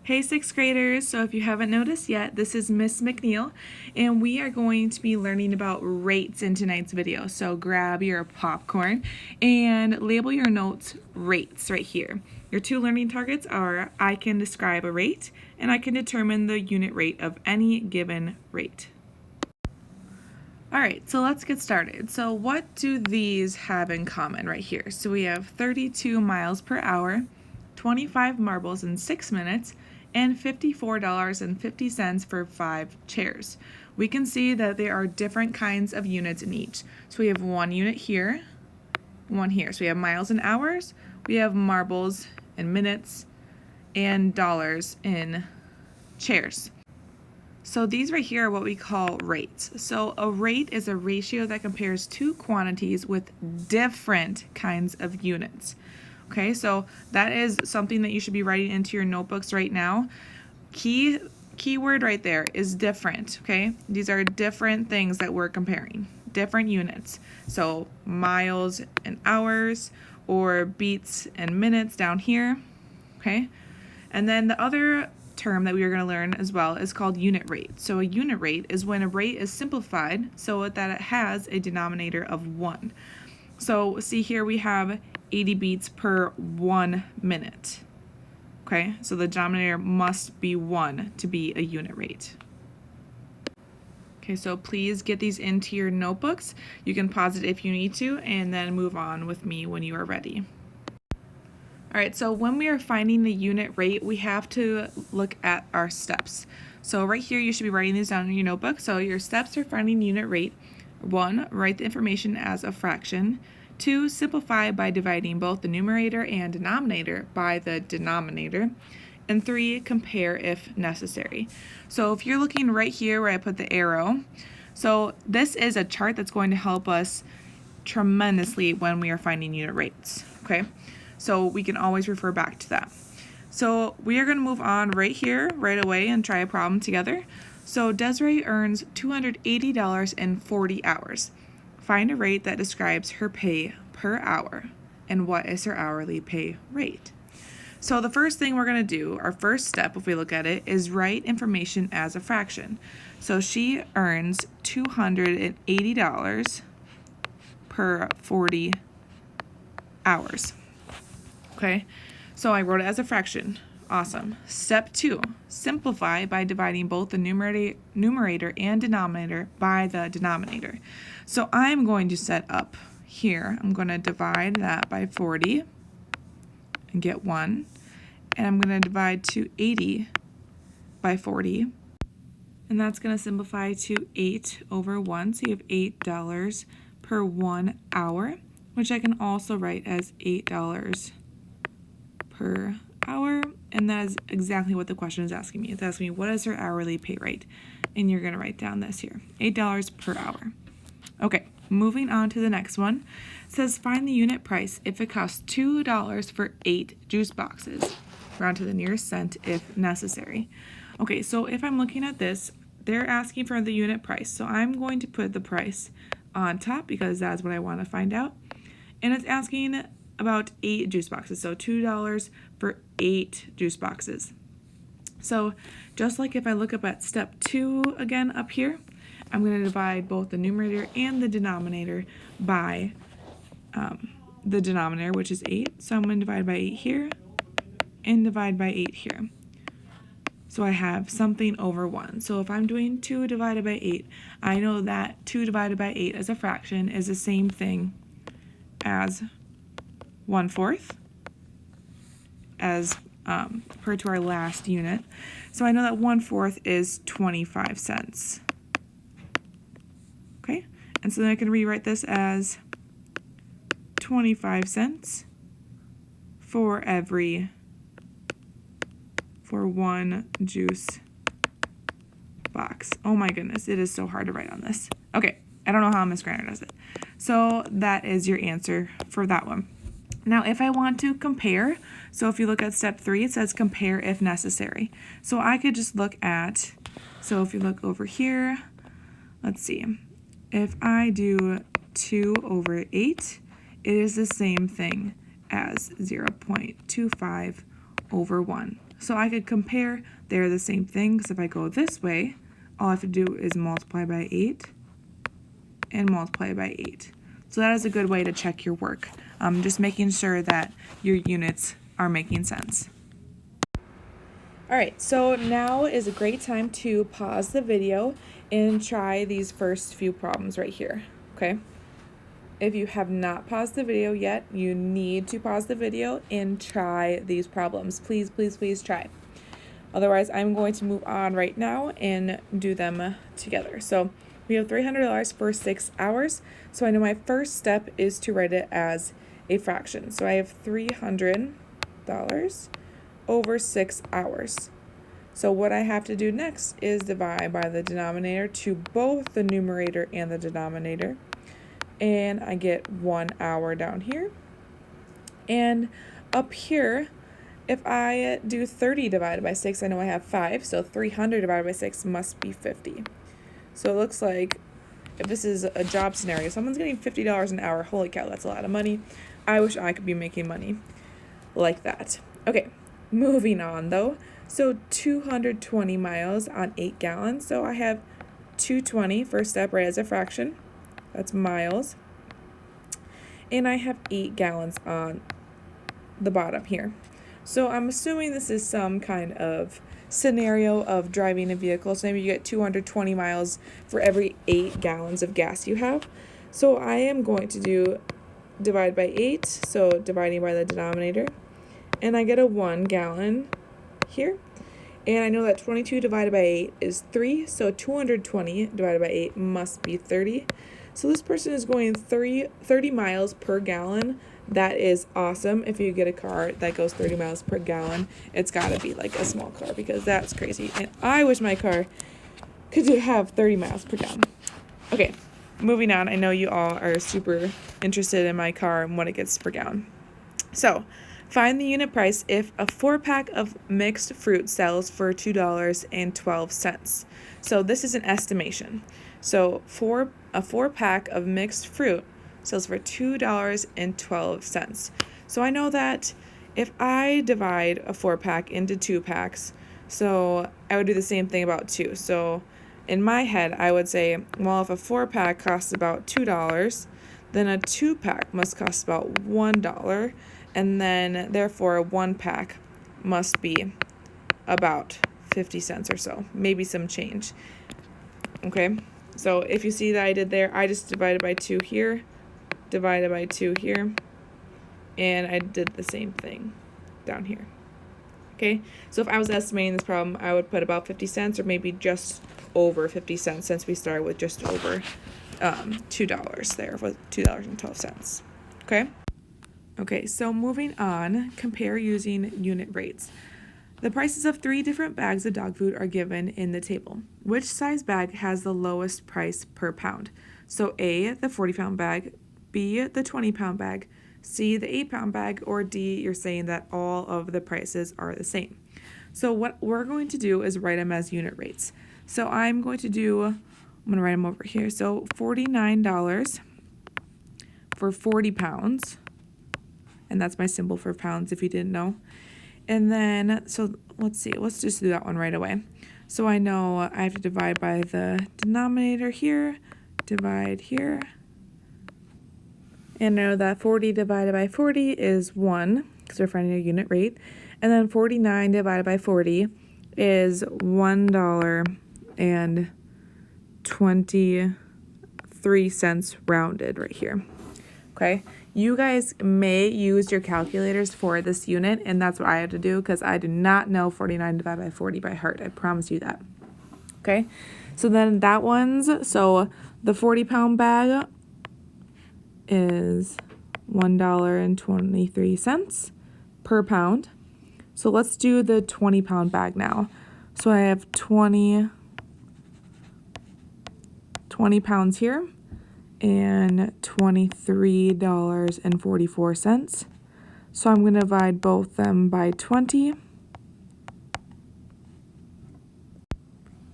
Hey sixth graders, so if you haven't noticed yet, this is Miss McNeil and we are going to be learning about rates in tonight's video. So grab your popcorn and label your notes rates right here. Your two learning targets are I can describe a rate and I can determine the unit rate of any given rate. Alright, so let's get started. So what do these have in common right here? So we have 32 miles per hour, 25 marbles in 6 minutes, and $54.50 for 5 chairs. We can see that there are different kinds of units in each. So we have one unit here, one here. So we have miles in hours, we have marbles in minutes, and dollars in chairs. So these right here are what we call rates. So a rate is a ratio that compares two quantities with different kinds of units. Okay, so that is something that you should be writing into your notebooks right now. Keyword right there is different, okay? These are different things that we're comparing, different units. So miles and hours, or beats and minutes down here, okay? And then the other term that we are going to learn as well is called unit rate. So a unit rate is when a rate is simplified so that it has a denominator of 1. So see here we have 80 beats per 1 minute. Okay, so the denominator must be 1 to be a unit rate. Okay, so please get these into your notebooks. You can pause it if you need to and then move on with me when you are ready. Alright, so when we are finding the unit rate, we have to look at our steps. So right here, you should be writing these down in your notebook. So your steps are finding unit rate. 1, write the information as a fraction. 2, simplify by dividing both the numerator and denominator by the denominator. And 3, compare if necessary. So if you're looking right here where I put the arrow, so this is a chart that's going to help us tremendously when we are finding unit rates, okay? So we can always refer back to that. So we are going to move on right here, right away, and try a problem together. So Desiree earns $280 in 40 hours. Find a rate that describes her pay per hour. And what is her hourly pay rate? So the first thing we're going to do, our first step, if we look at it, is write information as a fraction. So she earns $280 per 40 hours. Okay, so I wrote it as a fraction. Awesome. Step 2, simplify by dividing both the numerator and denominator by the denominator. So I'm going to set up here, I'm going to divide that by 40 and get 1. And I'm going to divide 280 by 40. And that's going to simplify to 8 over 1. So you have $8 per 1 hour, which I can also write as $8 per hour, and that is exactly what the question is asking me. It's asking me what is her hourly pay rate, and you're going to write down this here, $8 per hour. Okay, moving on to the next one. It says find the unit price if it costs $2 for 8 juice boxes. Round to the nearest cent if necessary. Okay, so if I'm looking at this, they're asking for the unit price, so I'm going to put the price on top because that's what I want to find out. And it's asking about 8 juice boxes, so $2 for 8 juice boxes. So just like if I look up at step 2 again up here, I'm going to divide both the numerator and the denominator by the denominator, which is 8. So I'm going to divide by 8 here and divide by 8 here. So I have something over 1. So if I'm doing 2 divided by 8, I know that 2 divided by 8 as a fraction is the same thing as 1/4 as per to our last unit. So I know that 1/4 is 25 cents. Okay, and so then I can rewrite this as 25 cents for 1 juice box. Oh my goodness, it is so hard to write on this. Okay, I don't know how Miss Granner does it. So that is your answer for that one. Now, if I want to compare, so if you look at step 3, it says compare if necessary. So I could just look at, so if you look over here, let's see, if I do 2 over 8, it is the same thing as 0.25 over 1. So I could compare, they're the same thing, because if I go this way, all I have to do is multiply by 8 and multiply by 8. So that is a good way to check your work. Just making sure that your units are making sense. Alright, so now is a great time to pause the video and try these first few problems right here, okay? If you have not paused the video yet, you need to pause the video and try these problems. Please, please, please try. Otherwise, I'm going to move on right now and do them together. So we have $300 for 6 hours. So I know my first step is to write it as a fraction. So I have $300 over 6 hours. So what I have to do next is divide by the denominator to both the numerator and the denominator. And I get 1 hour down here. And up here, if I do 30 divided by 6, I know I have 5. So 300 divided by 6 must be 50. So it looks like if this is a job scenario, someone's getting $50 an hour. Holy cow, that's a lot of money. I wish I could be making money like that. Okay, moving on though. So 220 miles on 8 gallons. So I have 220, first step, right as a fraction. That's miles. And I have 8 gallons on the bottom here. So I'm assuming this is some kind of scenario of driving a vehicle. So maybe you get 220 miles for every 8 gallons of gas you have. So I am going to do divide by 8, so dividing by the denominator. And I get a 1 gallon here. And I know that 22 divided by 8 is 3, so 220 divided by 8 must be 30. So this person is going 30 miles per gallon. That is awesome. If you get a car that goes 30 miles per gallon, it's got to be like a small car, because that's crazy. And I wish my car could have 30 miles per gallon. Okay, moving on. I know you all are super interested in my car and what it gets per gallon. So find the unit price if a 4-pack of mixed fruit sells for $2.12. So this is an estimation. So a 4-pack of mixed fruit sells for $2.12. So I know that if I divide a 4-pack into 2 packs, so I would do the same thing about 2. So in my head, I would say, well, if a 4-pack costs about $2, then a 2-pack must cost about $1, and then therefore a 1-pack must be about 50 cents or so, maybe some change. Okay, so if you see that I did there, I just divided by 2 here, divided by 2 here, and I did the same thing down here. Okay, so if I was estimating this problem, I would put about 50 cents or maybe just over 50 cents, since we started with just over $2 there with $2.12. Okay? Okay, so moving on, compare using unit rates. The prices of 3 different bags of dog food are given in the table. Which size bag has the lowest price per pound? So A, the 40-pound bag, B, the 20-pound bag, C, the 8-pound bag, or D, you're saying that all of the prices are the same. So what we're going to do is write them as unit rates. So I'm going to write them over here. So $49 for 40 pounds. And that's my symbol for pounds if you didn't know. And then, so let's see, let's just do that one right away. So I know I have to divide by the denominator here, divide here. And I know that 40 divided by 40 is 1, because we're finding a unit rate. And then 49 divided by 40 is $1.23 rounded right here. Okay, you guys may use your calculators for this unit, and that's what I have to do, because I do not know 49 divided by 40 by heart. I promise you that. Okay, so then so the 40-pound bag is $1.23 per pound. So let's do the 20-pound bag now. So I have 20 pounds here and $23.44. So I'm going to divide both them by 20.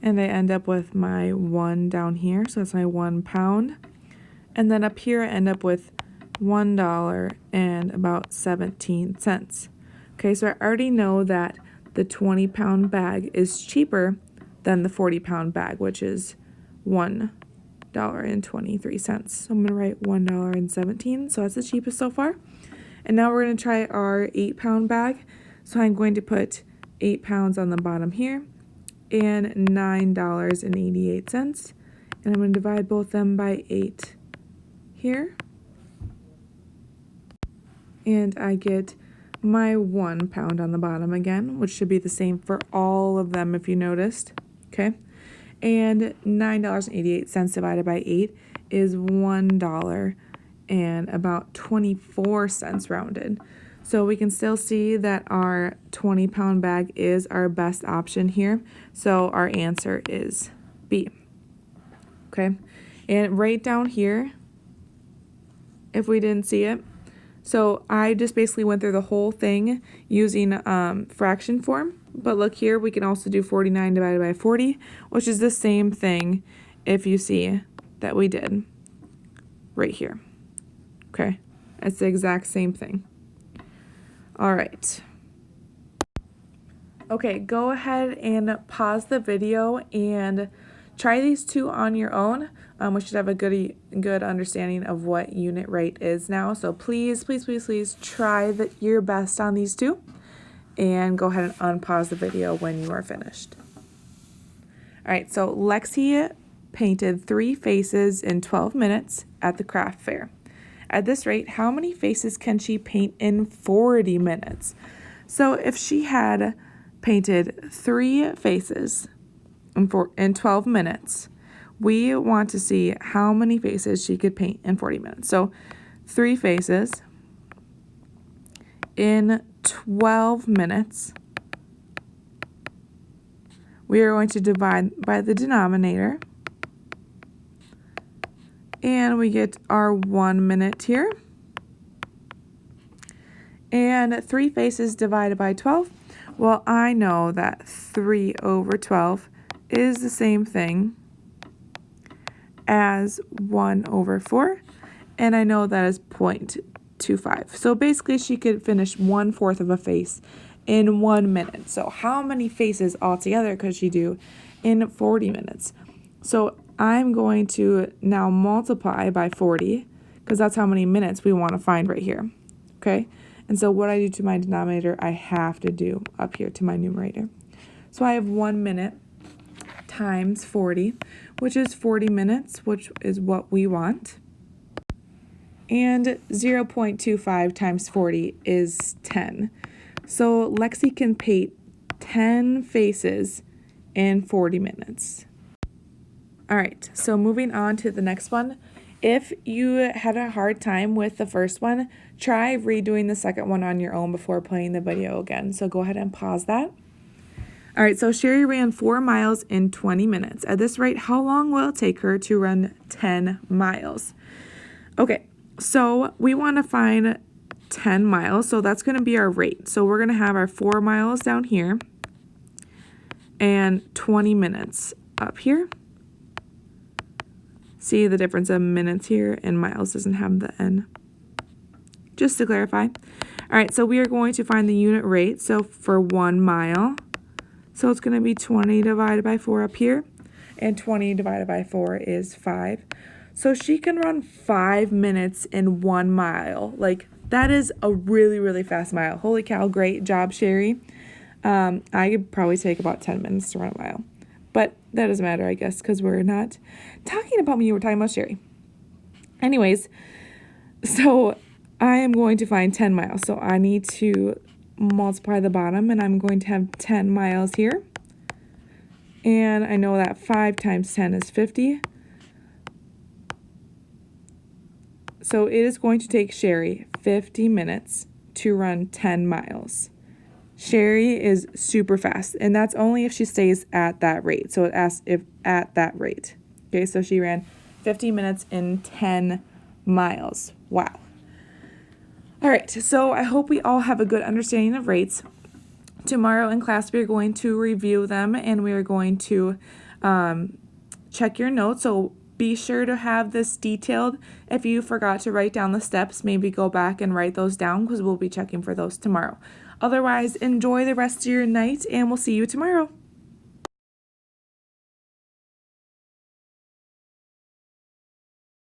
And I end up with my 1 down here. So that's my 1 pound. And then up here I end up with $1 and about 17 cents. Okay, so I already know that the 20-pound bag is cheaper than the 40-pound bag, which is $1.23. So I'm going to write $1.17. So that's the cheapest so far. And now we're going to try our 8-pound bag. So I'm going to put 8 pounds on the bottom here and $9.88. And I'm going to divide both them by 8 here. And I get my 1 pound on the bottom again, which should be the same for all of them if you noticed. Okay. And $9.88 divided by 8 is $1 and about 24 cents rounded. So we can still see that our 20-pound bag is our best option here. So our answer is B. Okay. And right down here, if we didn't see it, so I just basically went through the whole thing using fraction form. But look here, we can also do 49 divided by 40, which is the same thing if you see that we did right here. Okay, it's the exact same thing. All right. Okay, go ahead and pause the video and try these two on your own. We should have a good understanding of what unit rate is now. So please, please, please, please try your best on these two. And go ahead and unpause the video when you are finished. All right, so Lexi painted 3 faces in 12 minutes at the craft fair. At this rate, how many faces can she paint in 40 minutes? So if she had painted 3 faces in 12 minutes, we want to see how many faces she could paint in 40 minutes. So 3 faces in 12 minutes. We are going to divide by the denominator. And we get our 1 minute here. And 3 faces divided by 12. Well, I know that 3 over 12 is the same thing as 1 over 4. And I know that is 0.25. So basically she could finish 1/4 of a face in 1 minute. So how many faces altogether could she do in 40 minutes? So I'm going to now multiply by 40 because that's how many minutes we want to find right here. Okay? And so what I do to my denominator, I have to do up here to my numerator. So I have 1 minute times 40, which is 40 minutes, which is what we want. And 0.25 times 40 is 10. So Lexi can paint 10 faces in 40 minutes. All right, so moving on to the next one. If you had a hard time with the first one, try redoing the second one on your own before playing the video again. So go ahead and pause that. All right, so Sherry ran 4 miles in 20 minutes. At this rate, how long will it take her to run 10 miles? Okay, so we want to find 10 miles, so that's going to be our rate. So we're going to have our 4 miles down here and 20 minutes up here. See the difference of minutes here, and miles doesn't have the N. Just to clarify. All right, so we are going to find the unit rate. So for 1 mile, so it's going to be 20 divided by 4 up here, and 20 divided by 4 is 5. So she can run 5 minutes in 1 mile. Like, that is a really, really fast mile. Holy cow, great job, Sherry. I could probably take about 10 minutes to run a mile. But that doesn't matter, I guess, because we're not talking about me. We're talking about Sherry. Anyways, so I am going to find 10 miles. So I need to multiply the bottom, and I'm going to have 10 miles here. And I know that 5 times 10 is 50. So it is going to take Sherry 50 minutes to run 10 miles. Sherry is super fast, and that's only if she stays at that rate. So it asks if at that rate. Okay, so she ran 50 minutes in 10 miles. Wow. All right, so I hope we all have a good understanding of rates. Tomorrow in class, we are going to review them, and we are going to check your notes. So be sure to have this detailed. If you forgot to write down the steps, maybe go back and write those down because we'll be checking for those tomorrow. Otherwise, enjoy the rest of your night and we'll see you tomorrow.